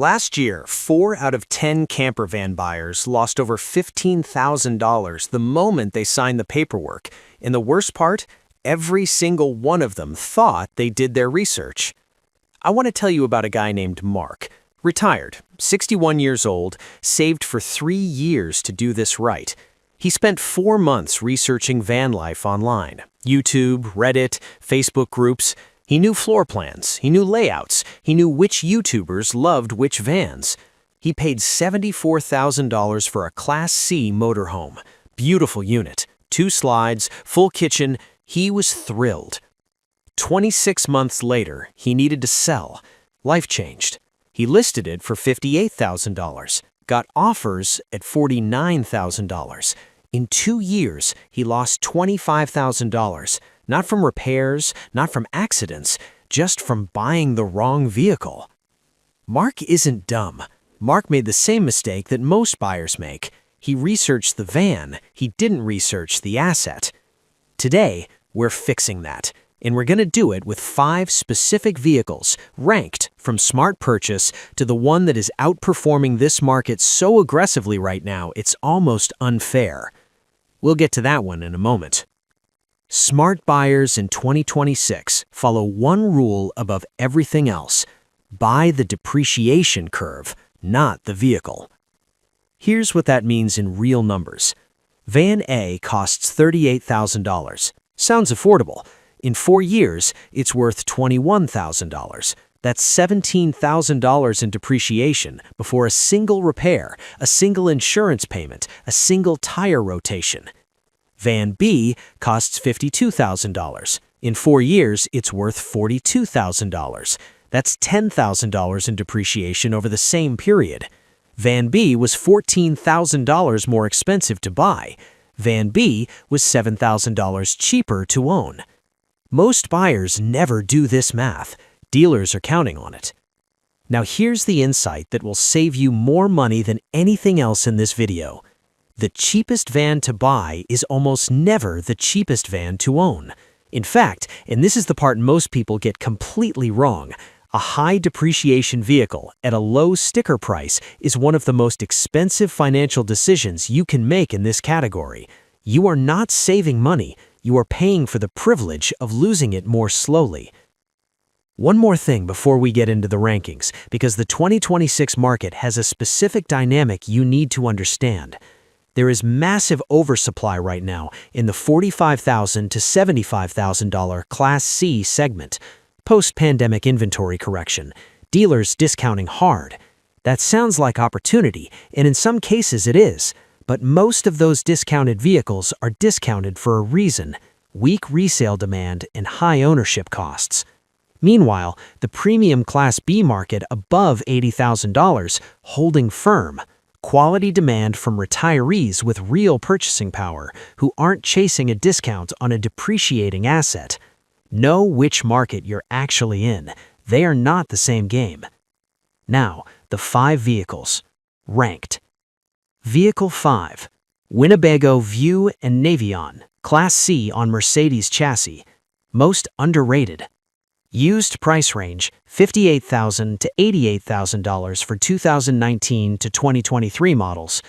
Last year, 4 out of 10 camper van buyers lost over $15,000 the moment they signed the paperwork. And the worst part, every single one of them thought they did their research. I want to tell you about a guy named Mark. Retired, 61 years old, saved for 3 years to do this right. He spent 4 months researching van life online. YouTube, Reddit, Facebook groups. He knew floor plans, he knew layouts, he knew which YouTubers loved which vans. He paid $74,000 for a Class C motorhome. Beautiful unit, 2 slides, full kitchen. He was thrilled. 26 months later, he needed to sell. Life changed. He listed it for $58,000, got offers at $49,000. In 2 years, he lost $25,000. Not from repairs, not from accidents, just from buying the wrong vehicle. Mark isn't dumb. Mark made the same mistake that most buyers make. He researched the van, he didn't research the asset. Today, we're fixing that, and we're going to do it with 5 specific vehicles, ranked from smart purchase to the one that is outperforming this market so aggressively right now, it's almost unfair. We'll get to that one in a moment. Smart buyers in 2026 follow one rule above everything else: buy the depreciation curve, not the vehicle. Here's what that means in real numbers. Van A costs $38,000. Sounds affordable. In 4 years, it's worth $21,000. That's $17,000 in depreciation before a single repair, a single insurance payment, a single tire rotation. Van B costs $52,000. In 4 years, it's worth $42,000. That's $10,000 in depreciation over the same period. Van B was $14,000 more expensive to buy. Van B was $7,000 cheaper to own. Most buyers never do this math. Dealers are counting on it. Now here's the insight that will save you more money than anything else in this video. The cheapest van to buy is almost never the cheapest van to own. In fact, and this is the part most people get completely wrong, a high depreciation vehicle at a low sticker price is one of the most expensive financial decisions you can make in this category. You are not saving money, you are paying for the privilege of losing it more slowly. One more thing before we get into the rankings, because the 2026 market has a specific dynamic you need to understand. There is massive oversupply right now in the $45,000 to $75,000 Class C segment. Post-pandemic inventory correction. Dealers discounting hard. That sounds like opportunity, and in some cases it is. But most of those discounted vehicles are discounted for a reason: weak resale demand and high ownership costs. Meanwhile, the premium Class B market above $80,000 holding firm. Quality demand from retirees with real purchasing power who aren't chasing a discount on a depreciating asset. Know which market you're actually in. They are not the same game. Now, the 5 vehicles. Ranked. Vehicle 5. Winnebago View and Navion, Class C on Mercedes chassis. Most underrated. Used price range, $58,000 to $88,000 for 2019 to 2023 models.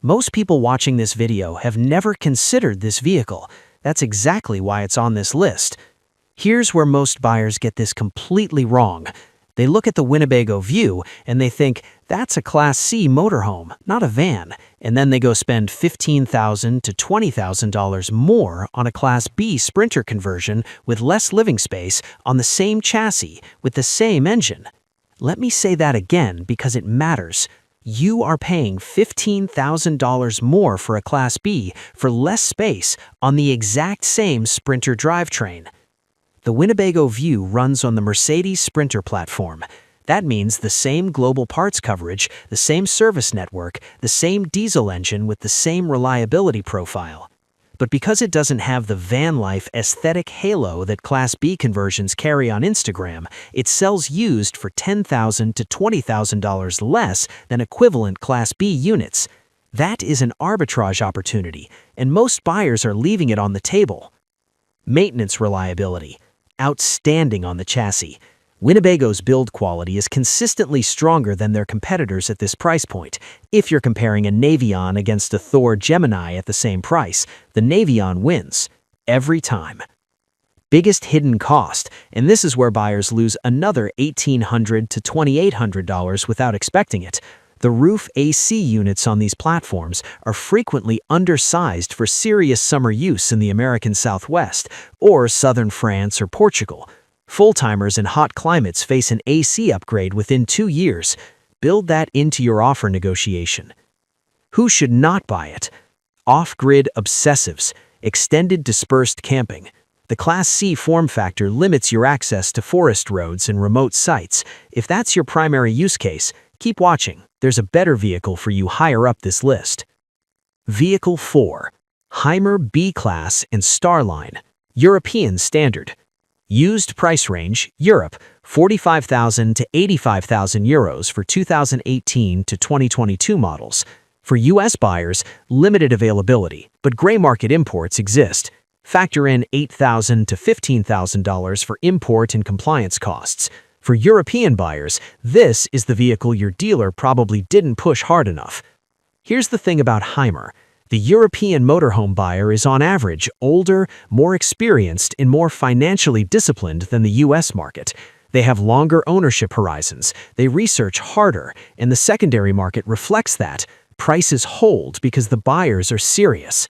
Most people watching this video have never considered this vehicle. That's exactly why it's on this list. Here's where most buyers get this completely wrong. They look at the Winnebago View and they think, that's a Class C motorhome, not a van, and then they go spend $15,000 to $20,000 more on a Class B Sprinter conversion with less living space on the same chassis with the same engine. Let me say that again because it matters. You are paying $15,000 more for a Class B for less space on the exact same Sprinter drivetrain. The Winnebago View runs on the Mercedes Sprinter platform. That means the same global parts coverage, the same service network, the same diesel engine with the same reliability profile. But because it doesn't have the van life aesthetic halo that Class B conversions carry on Instagram, it sells used for $10,000 to $20,000 less than equivalent Class B units. That is an arbitrage opportunity, and most buyers are leaving it on the table. Maintenance reliability. Outstanding on the chassis. Winnebago's build quality is consistently stronger than their competitors at this price point. If you're comparing a Navion against a Thor Gemini at the same price, the Navion wins. Every time. Biggest hidden cost, and this is where buyers lose another $1,800 to $2,800 without expecting it. The roof AC units on these platforms are frequently undersized for serious summer use in the American Southwest or southern France or Portugal. Full-timers in hot climates face an AC upgrade within 2 years. Build that into your offer negotiation. Who should not buy it? Off-grid obsessives, extended dispersed camping. The Class C form factor limits your access to forest roads and remote sites. If that's your primary use case, keep watching. There's a better vehicle for you higher up this list. Vehicle 4. Hymer B-Class and Starline. European Standard. Used price range, Europe, 45,000 to 85,000 euros for 2018 to 2022 models. For US buyers, limited availability, but gray market imports exist. Factor in $8,000 to $15,000 for import and compliance costs. For European buyers, this is the vehicle your dealer probably didn't push hard enough. Here's the thing about Hymer. The European motorhome buyer is on average older, more experienced, and more financially disciplined than the US market. They have longer ownership horizons, they research harder, and the secondary market reflects that. Prices hold because the buyers are serious.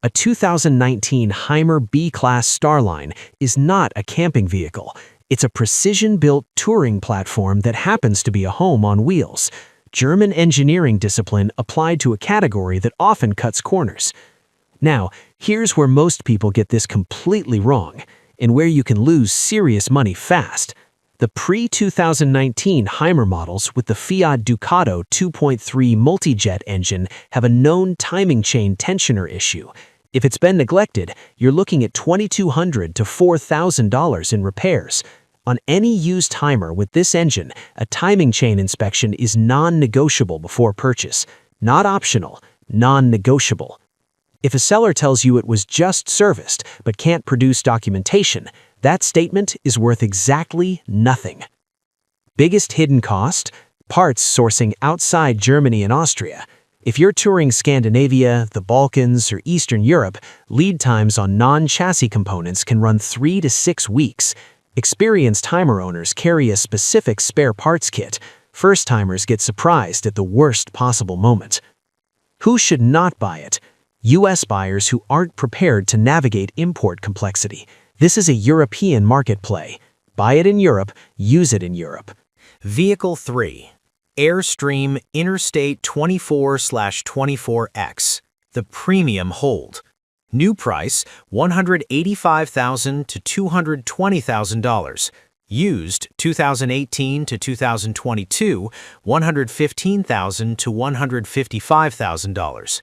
A 2019 Hymer B-Class Starline is not a camping vehicle. It's a precision-built touring platform that happens to be a home on wheels. German engineering discipline applied to a category that often cuts corners. Now, here's where most people get this completely wrong, and where you can lose serious money fast. The pre-2019 Hymer models with the Fiat Ducato 2.3 multi-jet engine have a known timing chain tensioner issue. If it's been neglected, you're looking at $2,200 to $4,000 in repairs. On any used Hymer with this engine, a timing chain inspection is non-negotiable before purchase. Not optional, non-negotiable. If a seller tells you it was just serviced but can't produce documentation, that statement is worth exactly nothing. Biggest hidden cost? Parts sourcing outside Germany and Austria. If you're touring Scandinavia, the Balkans, or Eastern Europe, lead times on non-chassis components can run 3 to 6 weeks. Experienced Hymer owners carry a specific spare parts kit. First-timers get surprised at the worst possible moment. Who should not buy it? US buyers who aren't prepared to navigate import complexity. This is a European market play. Buy it in Europe, use it in Europe. Vehicle 3. Airstream Interstate 24/24X. The premium hold. New price, $185,000 to $220,000. Used, 2018 to 2022, $115,000 to $155,000.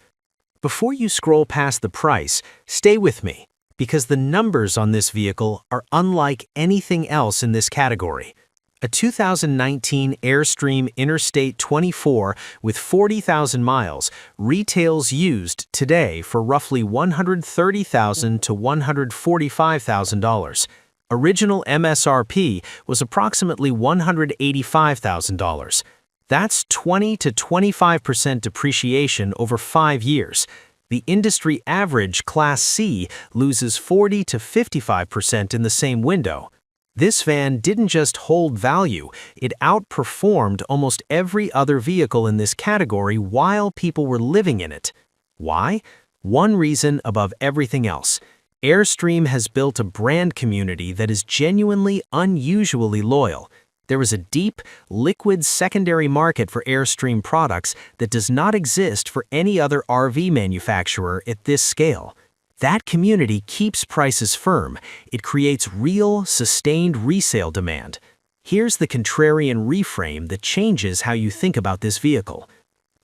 Before you scroll past the price, stay with me, because the numbers on this vehicle are unlike anything else in this category. A 2019 Airstream Interstate 24 with 40,000 miles retails used today for roughly $130,000 to $145,000. Original MSRP was approximately $185,000. That's 20 to 25% depreciation over 5 years. The industry average Class C loses 40 to 55% in the same window. This van didn't just hold value, it outperformed almost every other vehicle in this category while people were living in it. Why? One reason above everything else. Airstream has built a brand community that is genuinely unusually loyal. There is a deep, liquid secondary market for Airstream products that does not exist for any other RV manufacturer at this scale. That community keeps prices firm. It creates real, sustained resale demand. Here's the contrarian reframe that changes how you think about this vehicle.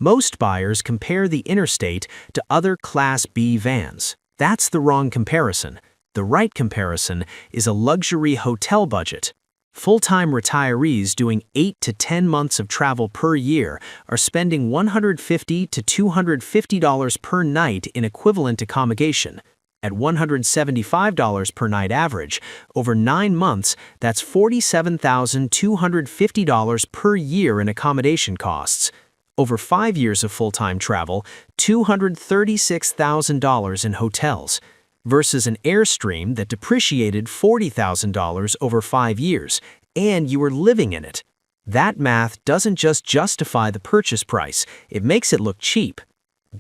Most buyers compare the Interstate to other Class B vans. That's the wrong comparison. The right comparison is a luxury hotel budget. Full-time retirees doing 8 to 10 months of travel per year are spending $150 to $250 per night in equivalent accommodation. at $175 per night average. Over 9 months, that's $47,250 per year in accommodation costs. Over 5 years of full-time travel, $236,000 in hotels, versus an Airstream that depreciated $40,000 over 5 years, and you were living in it. That math doesn't just justify the purchase price, it makes it look cheap.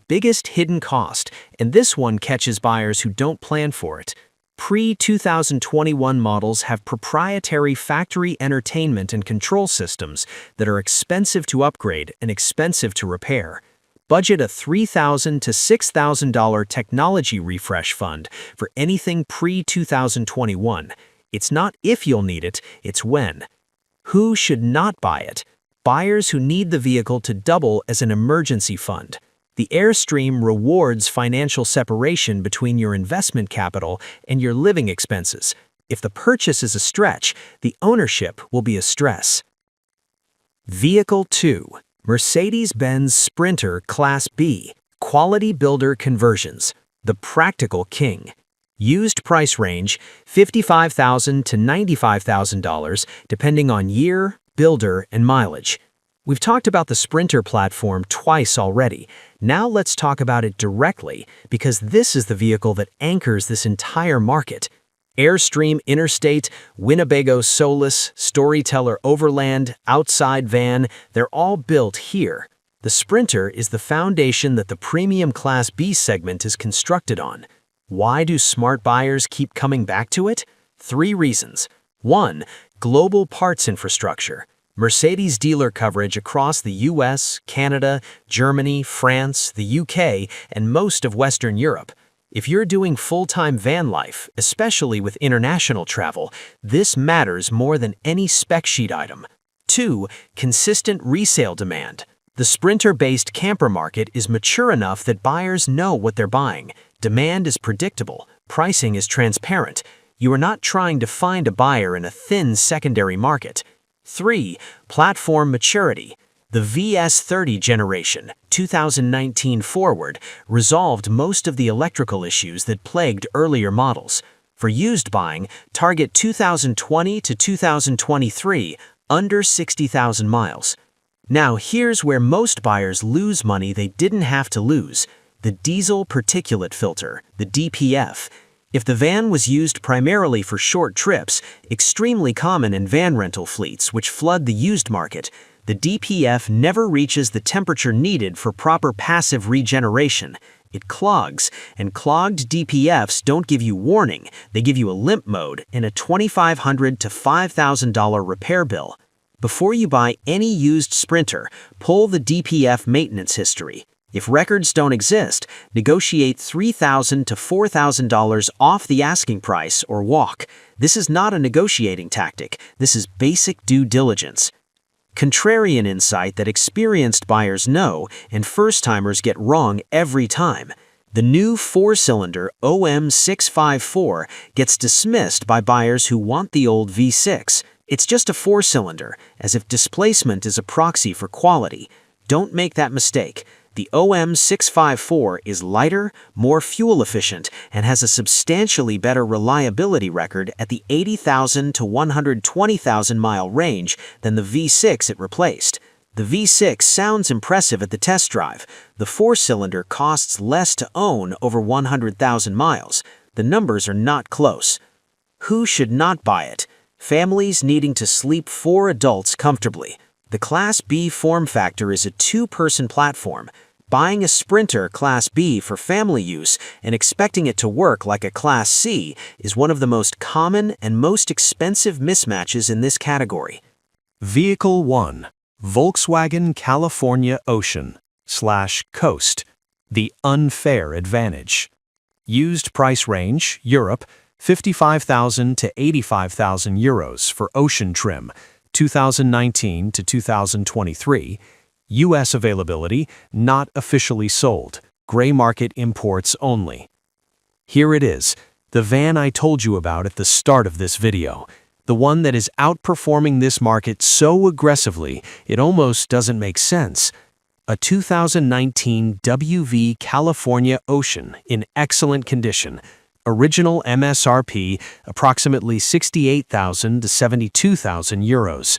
Biggest hidden cost, and this one catches buyers who don't plan for it. Pre-2021 models have proprietary factory entertainment and control systems that are expensive to upgrade and expensive to repair. Budget a $3,000 to $6,000 technology refresh fund for anything pre-2021. It's not if you'll need it, it's when. Who should not buy it? Buyers who need the vehicle to double as an emergency fund. The Airstream rewards financial separation between your investment capital and your living expenses. If the purchase is a stretch, the ownership will be a stress. Vehicle 2. Mercedes-Benz Sprinter Class B. Quality Builder Conversions. The practical king. Used price range, $55,000 to $95,000, depending on year, builder, and mileage. We've talked about the Sprinter platform twice already. Now let's talk about it directly, because this is the vehicle that anchors this entire market. Airstream Interstate, Winnebago Solus, Storyteller Overland, Outside Van, they're all built here. The Sprinter is the foundation that the premium Class B segment is constructed on. Why do smart buyers keep coming back to it? 3 reasons. 1. Global parts infrastructure. Mercedes dealer coverage across the US, Canada, Germany, France, the UK, and most of Western Europe. If you're doing full-time van life, especially with international travel, this matters more than any spec sheet item. 2. Consistent resale demand. The Sprinter-based camper market is mature enough that buyers know what they're buying. Demand is predictable. Pricing is transparent. You are not trying to find a buyer in a thin secondary market. 3. Platform maturity. The VS30 generation, 2019 forward, resolved most of the electrical issues that plagued earlier models. For used buying, target 2020 to 2023, under 60,000 miles. Now here's where most buyers lose money they didn't have to lose. The diesel particulate filter, the DPF. If the van was used primarily for short trips, extremely common in van rental fleets which flood the used market, the DPF never reaches the temperature needed for proper passive regeneration. It clogs, and clogged DPFs don't give you warning, they give you a limp mode and a $2,500 to $5,000 repair bill. Before you buy any used Sprinter, pull the DPF maintenance history. If records don't exist, negotiate $3,000 to $4,000 off the asking price or walk. This is not a negotiating tactic, this is basic due diligence. Contrarian insight that experienced buyers know and first-timers get wrong every time. The new 4-cylinder OM654 gets dismissed by buyers who want the old V6. It's just a 4-cylinder, as if displacement is a proxy for quality. Don't make that mistake. The OM654 is lighter, more fuel efficient, and has a substantially better reliability record at the 80,000 to 120,000 mile range than the V6 it replaced. The V6 sounds impressive at the test drive. The 4-cylinder costs less to own over 100,000 miles. The numbers are not close. Who should not buy it? Families needing to sleep 4 adults comfortably. The Class B form factor is a 2-person platform. Buying a Sprinter Class B for family use and expecting it to work like a Class C is one of the most common and most expensive mismatches in this category. Vehicle 1. Volkswagen California Ocean/Coast. The unfair advantage. Used price range, Europe, 55,000 to 85,000 euros for Ocean trim, 2019 to 2023. U.S. availability, not officially sold. Gray market imports only. Here it is, the van I told you about at the start of this video. The one that is outperforming this market so aggressively, it almost doesn't make sense. A 2019 WV California Ocean in excellent condition. Original MSRP approximately 68,000 to 72,000 euros.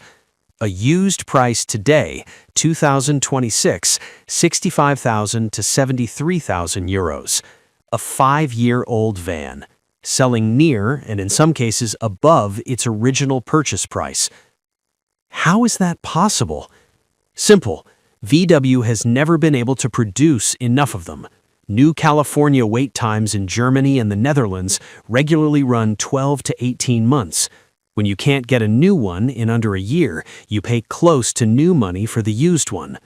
A used price today, 2026, 65,000 to 73,000 euros. A 5-year-old van, selling near and in some cases above its original purchase price. How is that possible? Simple. VW has never been able to produce enough of them. New California wait times in Germany and the Netherlands regularly run 12 to 18 months. When you can't get a new one in under a year, you pay close to new money for the used one.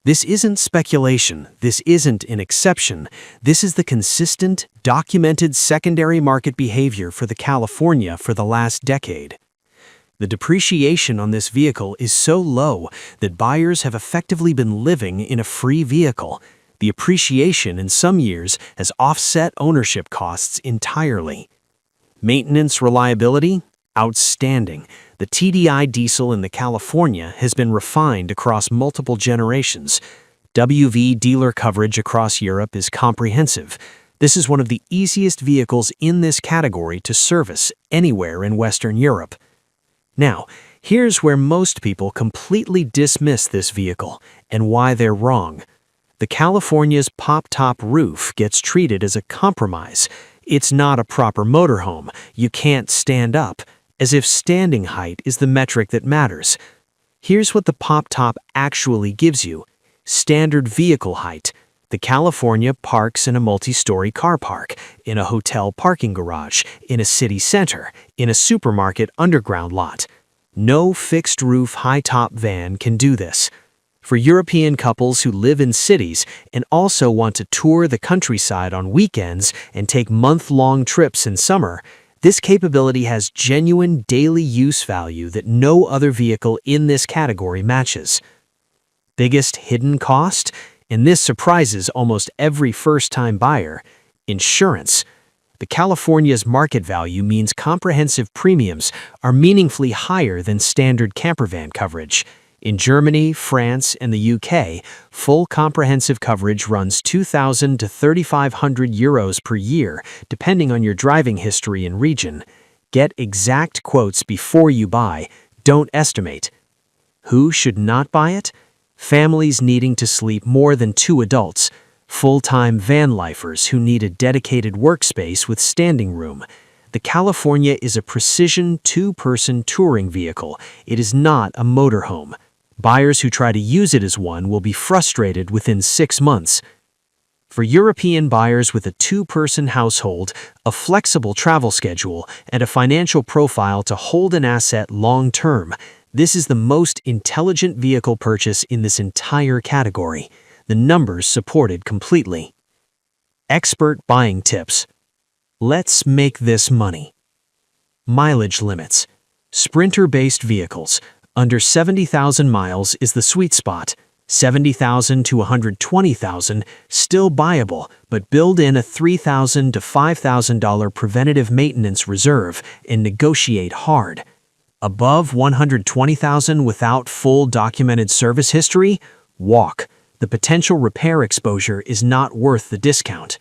This isn't speculation. This isn't an exception. This is the consistent, documented secondary market behavior for the California for the last decade. The depreciation on this vehicle is so low that buyers have effectively been living in a free vehicle. The appreciation in some years has offset ownership costs entirely. Maintenance reliability? Outstanding. The TDI diesel in the California has been refined across multiple generations. WV dealer coverage across Europe is comprehensive. This is one of the easiest vehicles in this category to service anywhere in Western Europe. Now, here's where most people completely dismiss this vehicle and why they're wrong. The California's pop-top roof gets treated as a compromise. It's not a proper motorhome. You can't stand up, as if standing height is the metric that matters. Here's what the pop-top actually gives you. Standard vehicle height. The California parks in a multi-story car park, in a hotel parking garage, in a city center, in a supermarket underground lot. No fixed-roof high-top van can do this. For European couples who live in cities and also want to tour the countryside on weekends and take month-long trips in summer, this capability has genuine daily use value that no other vehicle in this category matches. Biggest hidden cost? And this surprises almost every first-time buyer: insurance. The California's market value means comprehensive premiums are meaningfully higher than standard campervan coverage. In Germany, France, and the UK, full comprehensive coverage runs 2,000 to 3,500 euros per year, depending on your driving history and region. Get exact quotes before you buy. Don't estimate. Who should not buy it? Families needing to sleep more than 2 adults. Full-time van lifers who need a dedicated workspace with standing room. The California is a precision 2-person touring vehicle. It is not a motorhome. Buyers who try to use it as one will be frustrated within 6 months. For European buyers with a 2-person household, a flexible travel schedule, and a financial profile to hold an asset long-term, this is the most intelligent vehicle purchase in this entire category. The numbers support it completely. Expert buying tips. Let's make this money. Mileage limits. Sprinter-based vehicles. Under 70,000 miles is the sweet spot. 70,000 to 120,000, still buyable, but build in a $3,000 to $5,000 preventative maintenance reserve and negotiate hard. Above 120,000 without full documented service history? Walk. The potential repair exposure is not worth the discount.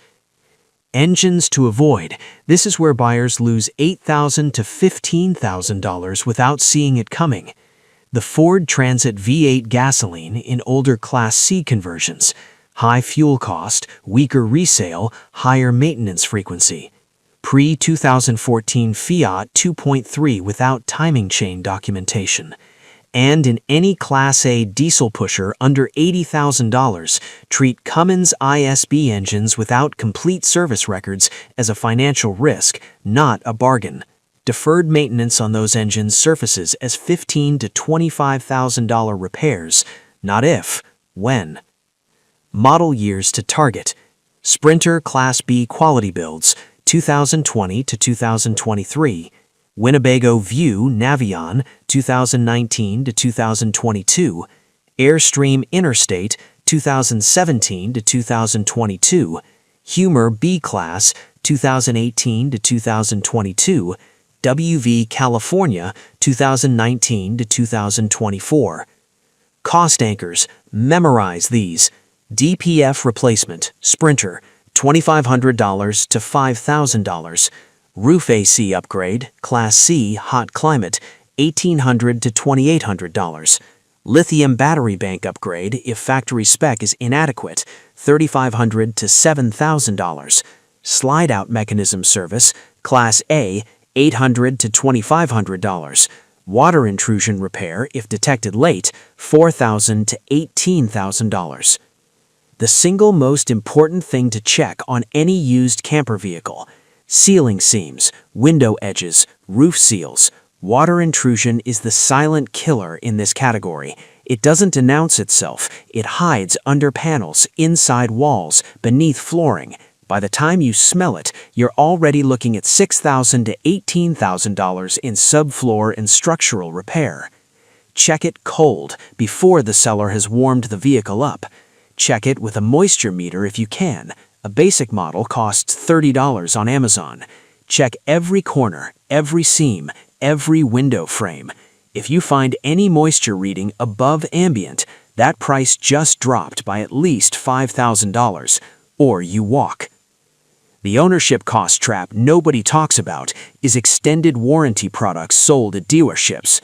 Engines to avoid. This is where buyers lose $8,000 to $15,000 without seeing it coming. The Ford Transit V8 gasoline in older Class C conversions. High fuel cost, weaker resale, higher maintenance frequency. Pre-2014 Fiat 2.3 without timing chain documentation. And in any Class A diesel pusher under $80,000, treat Cummins ISB engines without complete service records as a financial risk, not a bargain. Deferred maintenance on those engines surfaces as $15,000 to $25,000 repairs, not if, when. Model years to target. Sprinter Class B quality builds, 2020 to 2023. Winnebago View Navion, 2019 to 2022. Airstream Interstate, 2017 to 2022. Hymer B-Class, 2018 to 2022. WV California, 2019 to 2024. Cost anchors. Memorize these. DPF replacement, Sprinter, $2,500 to $5,000. Roof AC upgrade, Class C, hot climate, $1,800 to $2,800. Lithium battery bank upgrade, if factory spec is inadequate, $3,500 to $7,000. Slide-out mechanism service, Class A, $800 to $2,500. Water intrusion repair, if detected late, $4,000 to $18,000. The single most important thing to check on any used camper vehicle: ceiling seams, window edges, roof seals. Water intrusion is the silent killer in this category. It doesn't announce itself. It hides under panels, inside walls, beneath flooring. By the time you smell it, you're already looking at $6,000 to $18,000 in subfloor and structural repair. Check it cold, before the seller has warmed the vehicle up. Check it with a moisture meter if you can. A basic model costs $30 on Amazon. Check every corner, every seam, every window frame. If you find any moisture reading above ambient, that price just dropped by at least $5,000, or you walk. The ownership cost trap nobody talks about is extended warranty products sold at dealerships.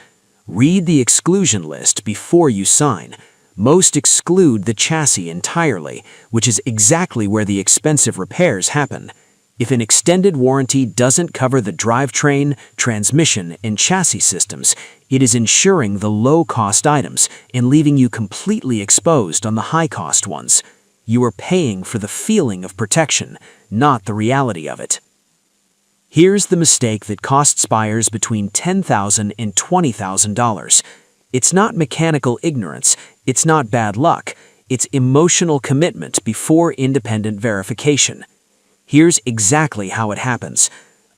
Read the exclusion list before you sign. Most exclude the chassis entirely, which is exactly where the expensive repairs happen. If an extended warranty doesn't cover the drivetrain, transmission, and chassis systems, it is insuring the low-cost items and leaving you completely exposed on the high-cost ones. You are paying for the feeling of protection, not the reality of it. Here's the mistake that costs buyers between $10,000 and $20,000. It's not mechanical ignorance, it's not bad luck, it's emotional commitment before independent verification. Here's exactly how it happens.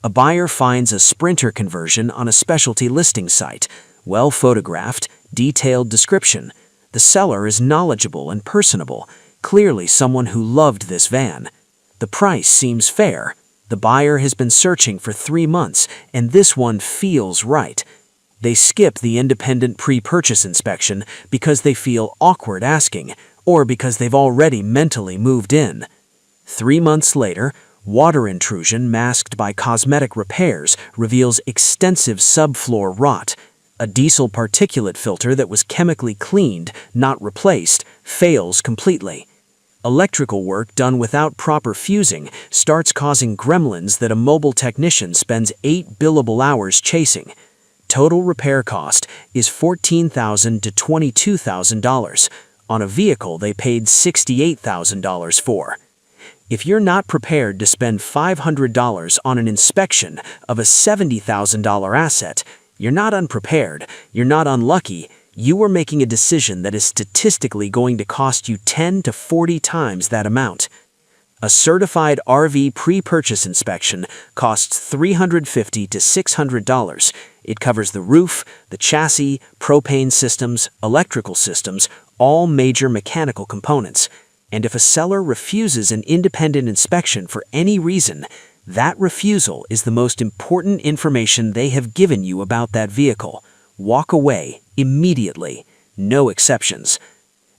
A buyer finds a Sprinter conversion on a specialty listing site, well photographed, detailed description. The seller is knowledgeable and personable, clearly someone who loved this van. The price seems fair. The buyer has been searching for 3 months, and this one feels right. They skip the independent pre-purchase inspection because they feel awkward asking, or because they've already mentally moved in. 3 months later, water intrusion masked by cosmetic repairs reveals extensive subfloor rot. A diesel particulate filter that was chemically cleaned, not replaced, fails completely. Electrical work done without proper fusing starts causing gremlins that a mobile technician spends 8 billable hours chasing. Total repair cost is $14,000 to $22,000 on a vehicle they paid $68,000 for. If you're not prepared to spend $500 on an inspection of a $70,000 asset, you're not unprepared, you're not unlucky, you are making a decision that is statistically going to cost you 10 to 40 times that amount. A certified RV pre-purchase inspection costs $350 to $600. It covers the roof, the chassis, propane systems, electrical systems, all major mechanical components. And if a seller refuses an independent inspection for any reason, that refusal is the most important information they have given you about that vehicle. Walk away immediately. No exceptions.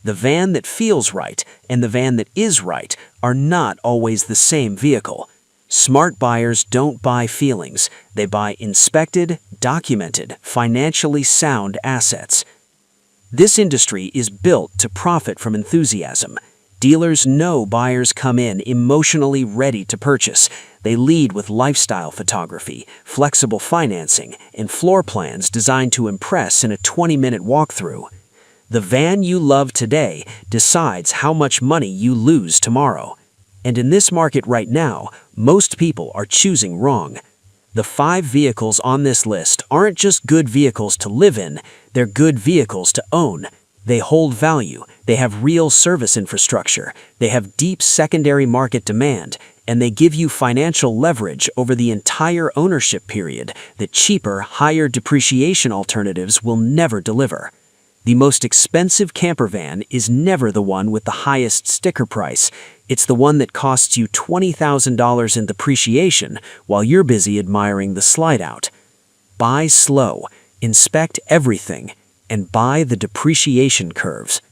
The van that feels right and the van that is right are not always the same vehicle. Smart buyers don't buy feelings. They buy inspected, documented, financially sound assets. This industry is built to profit from enthusiasm. Dealers know buyers come in emotionally ready to purchase. They lead with lifestyle photography, flexible financing, and floor plans designed to impress in a 20-minute walkthrough. The van you love today decides how much money you lose tomorrow. And in this market right now, most people are choosing wrong. The 5 vehicles on this list aren't just good vehicles to live in, they're good vehicles to own. They hold value, they have real service infrastructure, they have deep secondary market demand, and they give you financial leverage over the entire ownership period that cheaper, higher depreciation alternatives will never deliver. The most expensive camper van is never the one with the highest sticker price. It's the one that costs you $20,000 in depreciation while you're busy admiring the slide-out. Buy slow, inspect everything, and buy the depreciation curves.